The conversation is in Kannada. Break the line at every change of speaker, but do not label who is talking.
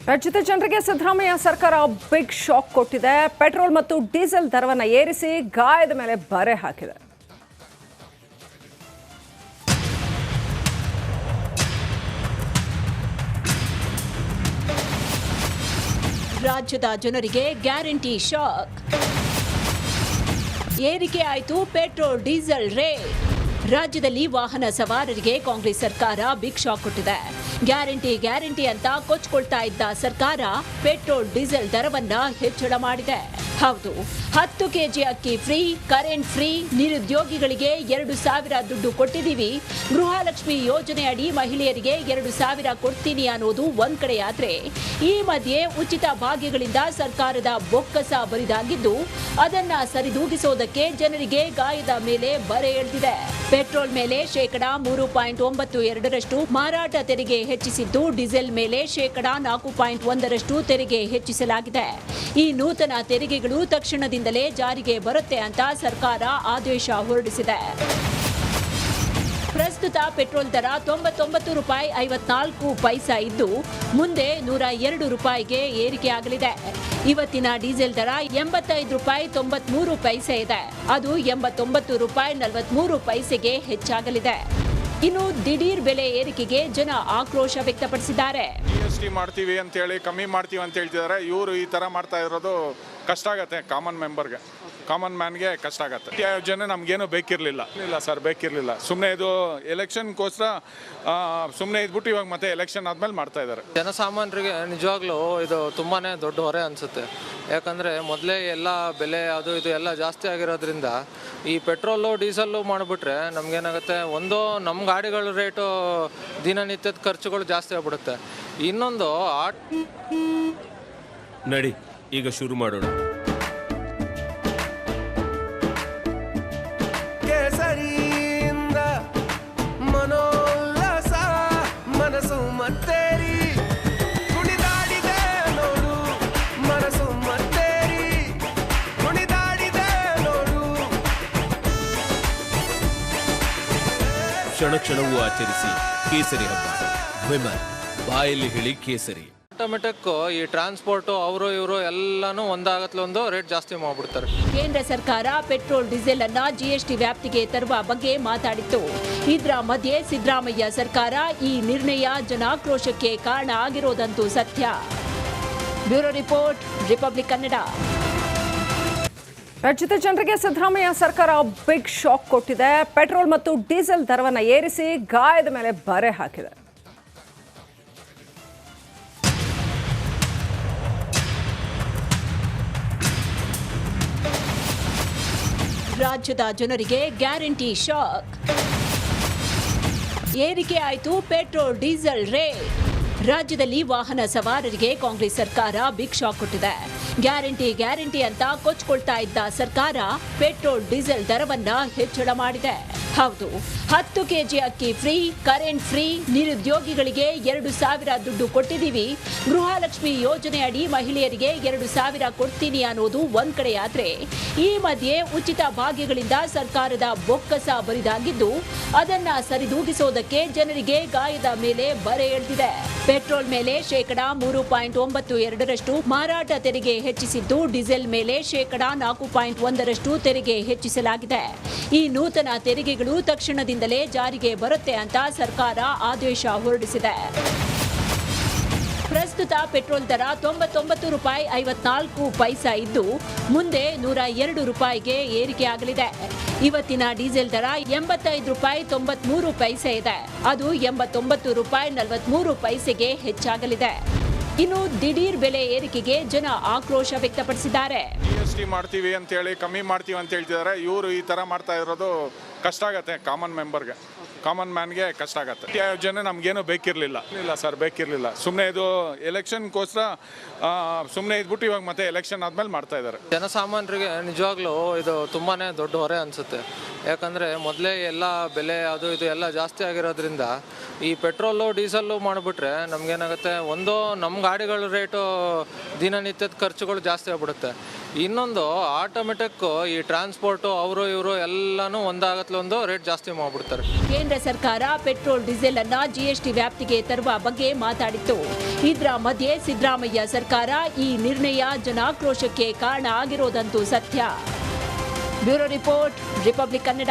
ರಾಜ್ಯದ ಜನರಿಗೆ ಸಿದ್ದರಾಮಯ್ಯ ಸರ್ಕಾರ ಬಿಗ್ ಶಾಕ್ ಕೊಟ್ಟಿದೆ. ಪೆಟ್ರೋಲ್ ಮತ್ತು ಡೀಸೆಲ್ ದರವನ್ನು ಏರಿಸಿ ಗಾಯದ ಮೇಲೆ ಬರೆ ಹಾಕಿದೆ.
ರಾಜ್ಯದ ಜನರಿಗೆ ಗ್ಯಾರಂಟಿ ಶಾಕ್. ಏರಿಕೆ ಆಯಿತು ಪೆಟ್ರೋಲ್ ಡೀಸೆಲ್ ರೇಟ್. ರಾಜ್ಯದಲ್ಲಿ ವಾಹನ ಸವಾರರಿಗೆ ಕಾಂಗ್ರೆಸ್ ಸರ್ಕಾರ ಬಿಗ್ ಶಾಕ್ ಕೊಟ್ಟಿದೆ. ಗ್ಯಾರಂಟಿ ಅಂತ ಕೊಚ್ಕೊಳ್ತಾ ಇದ್ದ ಸರ್ಕಾರ ಪೆಟ್ರೋಲ್ ಡೀಸೆಲ್ ದರವನ್ನ ಹೆಚ್ಚಳ ಮಾಡಿದೆ. ಹೌದು, 10 ಕೆಜಿ ಅಕ್ಕಿ ಫ್ರೀ, ಕರೆಂಟ್ ಫ್ರೀ, ನಿರುದ್ಯೋಗಿಗಳಿಗೆ 2,000 ದುಡ್ಡು ಕೊಟ್ಟಿದ್ದೀವಿ, ಗೃಹಲಕ್ಷ್ಮಿ ಯೋಜನೆ ಅಡಿ ಮಹಿಳೆಯರಿಗೆ 2,000 ಕೊಡ್ತೀನಿ ಅನ್ನೋದು ಒಂದ್ ಕಡೆ ಆದ್ರೆ, ಈ ಮಧ್ಯೆ ಉಚಿತ ಭಾಗ್ಯಗಳಿಂದ ಸರ್ಕಾರದ ಬೊಕ್ಕಸ ಬರಿದಾಗಿದ್ದು ಅದನ್ನ ಸರಿದೂಗಿಸೋದಕ್ಕೆ ಜನರಿಗೆ ಗಾಯದ ಮೇಲೆ ಬರೆ ಎಳೆದಿದೆ. ಪೆಟ್ರೋಲ್ ಮೇಲೆ ಶೇಕಡಾ 3.92% ಮಾರಾಟ ತೆರಿಗೆ ಹೆಚ್ಚಿಸಿದ್ದು, ಡೀಸೆಲ್ ಮೇಲೆ ಶೇಕಡಾ 4.1% ತೆರಿಗೆ ಹೆಚ್ಚಿಸಲಾಗಿದೆ. ಈ ನೂತನ ತೆರಿಗೆಗಳು ತಕ್ಷಣದಿಂದಲೇ ಜಾರಿಗೆ ಬರುತ್ತೆ ಅಂತ ಸರ್ಕಾರ ಆದೇಶ ಹೊರಡಿಸಿದೆ. ಪ್ರಸ್ತುತ ಪೆಟ್ರೋಲ್ ದರ 99 ರೂಪಾಯಿ 54 ಪೈಸಾ ಇದ್ದು, ಮುಂದೆ 102 ರೂಪಾಯಿಗೆ ಏರಿಕೆಯಾಗಲಿದೆ. ಇವತ್ತಿನ ಡೀಸೆಲ್ ದರ 85 ರೂಪಾಯಿ 93 ಪೈಸೆ ಇದೆ. ಅದು 89 ರೂಪಾಯಿ 43 ಪೈಸೆಗೆ ಹೆಚ್ಚಾಗಲಿದೆ. ಇನ್ನು ದಿಢೀರ್ ಬೆಲೆ ಏರಿಕೆಗೆ ಜನ ಆಕ್ರೋಶ ವ್ಯಕ್ತಪಡಿಸಿದ್ದಾರೆ.
GST ಮಾಡ್ತೀವಿ ಅಂತ ಹೇಳಿ ಕಮ್ಮಿ ಮಾಡ್ತೀವಿ ಅಂತ ಹೇಳ್ತಿದ್ದಾರೆ. ಇವರು ಈ ತರ ಮಾಡ್ತಾ ಇರೋದು ಕಷ್ಟ ಆಗತ್ತೆ. ಕಾಮನ್ ಮ್ಯಾನ್ಗೆ ಕಷ್ಟ ಆಗತ್ತೆ. ಯೋಜನೆ ನಮ್ಗೇನು ಬೇಕಿರಲಿಲ್ಲ ಸರ್, ಬೇಕಿರಲಿಲ್ಲ. ಸುಮ್ಮನೆ ಇದು ಎಲೆಕ್ಷನ್ಗೋಸ್ಕರ ಸುಮ್ಮನೆ ಇದ್ಬಿಟ್ಟು ಇವಾಗ ಮತ್ತೆ ಎಲೆಕ್ಷನ್ ಆದ್ಮೇಲೆ ಮಾಡ್ತಾ ಇದ್ದಾರೆ.
ಜನಸಾಮಾನ್ಯರಿಗೆ ನಿಜವಾಗ್ಲೂ ಇದು ತುಂಬಾನೇ ದೊಡ್ಡ ಹೊರೆ ಅನ್ಸುತ್ತೆ. ಯಾಕಂದರೆ ಮೊದಲೇ ಎಲ್ಲ ಬೆಲೆ ಅದು ಇದು ಎಲ್ಲ ಜಾಸ್ತಿ ಆಗಿರೋದ್ರಿಂದ ಈ ಪೆಟ್ರೋಲು ಡೀಸೆಲ್ಲು ಮಾಡಿಬಿಟ್ರೆ ನಮಗೇನಾಗುತ್ತೆ, ಒಂದು ನಮ್ಮ ಗಾಡಿಗಳ ರೇಟು ದಿನನಿತ್ಯದ ಖರ್ಚುಗಳು ಜಾಸ್ತಿ ಆಗ್ಬಿಡುತ್ತೆ. ಇನ್ನೊಂದು
ನಡಿ ಈಗ ಶುರು ಮಾಡೋಣ.
ಕೇಸರಿಯಿಂದ ಮನೋಲ್ಲಾಸ ಮನಸ್ಸು ಮತ್ತೇರಿ ಕುಣಿದಾಡಿದೆ ನೋಡು, ಮನಸ್ಸು ಮತ್ತೇರಿ ಕುಣಿದಾಡಿದೆ ನೋಡು.
ಕ್ಷಣ ಕ್ಷಣವೂ ಆಚರಿಸಿ ಕೇಸರಿ ಹಬ್ಬ. ವಿಮಲ್ ಬಾಯಲ್ಲಿ ಹೇಳಿ ಕೇಸರಿ.
ಆಟೋಮೆಟಿಕ್ ಈ ಟ್ರಾನ್ಸ್ಪೋರ್ಟು ಅವರು ಇವರು ಎಲ್ಲನೂ ಒಂದಾಗತ್ಲೊಂದು ರೇಟ್ ಜಾಸ್ತಿ ಮಾಡ್ಬಿಡ್ತಾರೆ.
ಕೇಂದ್ರ ಸರ್ಕಾರ ಪೆಟ್ರೋಲ್ ಡೀಸೆಲ್ ಅನ್ನ GST ವ್ಯಾಪ್ತಿಗೆ ತರುವ ಬಗ್ಗೆ ಮಾತಾಡಿತ್ತು. ಇದರ ಮಧ್ಯೆ ಸಿದ್ದರಾಮಯ್ಯ ಸರ್ಕಾರ ಈ ನಿರ್ಣಯ ಜನಾಕ್ರೋಶಕ್ಕೆ ಕಾರಣ ಆಗಿರೋದಂತೂ ಸತ್ಯ. Bureau report, republic Kannada.
ರಾಜ್ಯದ ಜನರಿಗೆ ಸಿದ್ದರಾಮಯ್ಯ ಸರ್ಕಾರ ಬಿಗ್ ಶಾಕ್ ಕೊಟ್ಟಿದೆ. ಪೆಟ್ರೋಲ್ ಮತ್ತು ಡೀಸೆಲ್ ದರವನ್ನು ಏರಿಸಿ ಗಾಯದ ಮೇಲೆ ಬರೆ ಹಾಕಿದೆ.
ರಾಜ್ಯದ ಜನರಿಗೆ ಗ್ಯಾರಂಟಿ ಶಾಕ್. ಏರಿಕೆ ಆಯಿತು ಪೆಟ್ರೋಲ್ ಡೀಸೆಲ್ ರೇಟ್. ರಾಜ್ಯದಲ್ಲಿ ವಾಹನ ಸವಾರರಿಗೆ ಕಾಂಗ್ರೆಸ್ ಸರ್ಕಾರ ಬಿಗ್ ಶಾಕ್ ಕೊಟ್ಟಿದೆ. ಗ್ಯಾರಂಟಿ ಅಂತ ಕೊಚ್ಕೊಳ್ತಾ ಇದ್ದ ಸರ್ಕಾರ ಪೆಟ್ರೋಲ್ ಡೀಸೆಲ್ ದರವನ್ನ ಹೆಚ್ಚಳ ಮಾಡಿದೆ. ಹೌದು, 10 ಕೆಜಿ ಅಕ್ಕಿ ಫ್ರೀ, ಕರೆಂಟ್ ಫ್ರೀ, ನಿರುದ್ಯೋಗಿಗಳಿಗೆ 2,000 ದುಡ್ಡು ಕೊಟ್ಟಿದ್ದೀವಿ, ಗೃಹಲಕ್ಷ್ಮಿ ಯೋಜನೆ ಅಡಿ ಮಹಿಳೆಯರಿಗೆ 2,000 ಕೊಡ್ತೀನಿ ಅನ್ನೋದು ಒಂದ್ ಕಡೆ ಆದ್ರೆ, ಈ ಮಧ್ಯೆ ಉಚಿತ ಭಾಗ್ಯಗಳಿಂದ ಸರ್ಕಾರದ ಬೊಕ್ಕಸ ಬರಿದಾಗಿದ್ದು ಅದನ್ನ ಸರಿದೂಗಿಸೋದಕ್ಕೆ ಜನರಿಗೆ ಗಾಯದ ಮೇಲೆ ಬರೆ ಎಳೆದಿದೆ. ಪೆಟ್ರೋಲ್ ಮೇಲೆ ಶೇಕಡಾ 3.92% ಮಾರಾಟ ತೆರಿಗೆ ಹೆಚ್ಚಿಸಿದ್ದು, ಡೀಸೆಲ್ ಮೇಲೆ ಶೇಕಡಾ 4.1% ತೆರಿಗೆ ಹೆಚ್ಚಿಸಲಾಗಿದೆ. ಈ ನೂತನ ತೆರಿಗೆಗಳು ತಕ್ಷಣದಿಂದಲೇ ಜಾರಿಗೆ ಬರುತ್ತೆ ಅಂತ ಸರ್ಕಾರ ಆದೇಶ ಹೊರಡಿಸಿದೆ. ಪ್ರಸ್ತುತ ಪೆಟ್ರೋಲ್ ದರ 99 ರೂಪಾಯಿ 54 ಪೈಸಾ ಇದ್ದು, ಮುಂದೆ 102 ರೂಪಾಯಿಗೆ ಏರಿಕೆಯಾಗಲಿದೆ. ಇವತ್ತಿನ ಡೀಸೆಲ್ ದರ 85 ರೂಪಾಯಿ 93 ಪೈಸೆ ಇದೆ. ಅದು 89 ರೂಪಾಯಿ 43 ಪೈಸೆಗೆ ಹೆಚ್ಚಾಗಲಿದೆ. ಇನ್ನು ದಿಢೀರ್ ಬೆಲೆ ಏರಿಕೆಗೆ ಜನ ಆಕ್ರೋಶ ವ್ಯಕ್ತಪಡಿಸಿದ್ದಾರೆ.
GST ಮಾಡ್ತೀವಿ ಅಂತ ಹೇಳಿ ಕಮ್ಮಿ ಮಾಡ್ತೀವಿ ಅಂತ ಹೇಳ್ತಿದ್ದಾರೆ. ಇವರು ಈ ತರ ಮಾಡ್ತಾ ಇರೋದು ಕಷ್ಟ ಆಗತ್ತೆ. ಕಾಮನ್ ಮ್ಯಾನ್ಗೆ ಕಷ್ಟ ಆಗತ್ತೆ. ಯೋಜನೆ ನಮ್ಗೇನು ಬೇಕಿರಲಿಲ್ಲ ಸರ್, ಬೇಕಿರಲಿಲ್ಲ. ಸುಮ್ಮನೆ ಇದು ಎಲೆಕ್ಷನ್ಗೋಸ್ಕರ ಸುಮ್ಮನೆ ಇದ್ಬಿಟ್ಟು ಇವಾಗ ಮತ್ತೆ ಎಲೆಕ್ಷನ್ ಆದ್ಮೇಲೆ ಮಾಡ್ತಾ ಇದ್ದಾರೆ.
ಜನಸಾಮಾನ್ಯರಿಗೆ ನಿಜವಾಗ್ಲೂ ಇದು ತುಂಬಾನೇ ದೊಡ್ಡ ಹೊರೆ ಅನ್ಸುತ್ತೆ. ಯಾಕಂದರೆ ಮೊದಲೇ ಎಲ್ಲ ಬೆಲೆ ಅದು ಇದು ಎಲ್ಲ ಜಾಸ್ತಿ ಆಗಿರೋದ್ರಿಂದ ಈ ಪೆಟ್ರೋಲು ಡೀಸೆಲ್ಲು ಮಾಡಿಬಿಟ್ರೆ ನಮಗೇನಾಗುತ್ತೆ, ಒಂದು ನಮ್ಮ ಗಾಡಿಗಳ ರೇಟು ದಿನನಿತ್ಯದ ಖರ್ಚುಗಳು ಜಾಸ್ತಿ ಆಗ್ಬಿಡುತ್ತೆ. ಇನ್ನೊಂದು ಆಟೋಮೆಟಿಕ್ ಈ ಟ್ರಾನ್ಸ್ಪೋರ್ಟು ಅವರು ಇವರು ಎಲ್ಲನೂ ಒಂದಾಗತ್ಲೊಂದು ರೇಟ್ ಜಾಸ್ತಿ ಮಾಡಿಬಿಡ್ತಾರೆ.
ಕೇಂದ್ರ ಸರ್ಕಾರ ಪೆಟ್ರೋಲ್ ಡೀಸೆಲ್ ಅನ್ನ ಜಿಎಸ್ಟಿ ವ್ಯಾಪ್ತಿಗೆ ತರುವ ಬಗ್ಗೆ ಮಾತಾಡಿತ್ತು. ಇದರ ಮಧ್ಯೆ ಸಿದ್ದರಾಮಯ್ಯ ಸರ್ಕಾರ ಈ ನಿರ್ಣಯ ಜನಾಕ್ರೋಶಕ್ಕೆ ಕಾರಣ ಆಗಿರೋದಂತೂ ಸತ್ಯ. Bureau report, republic Kannada.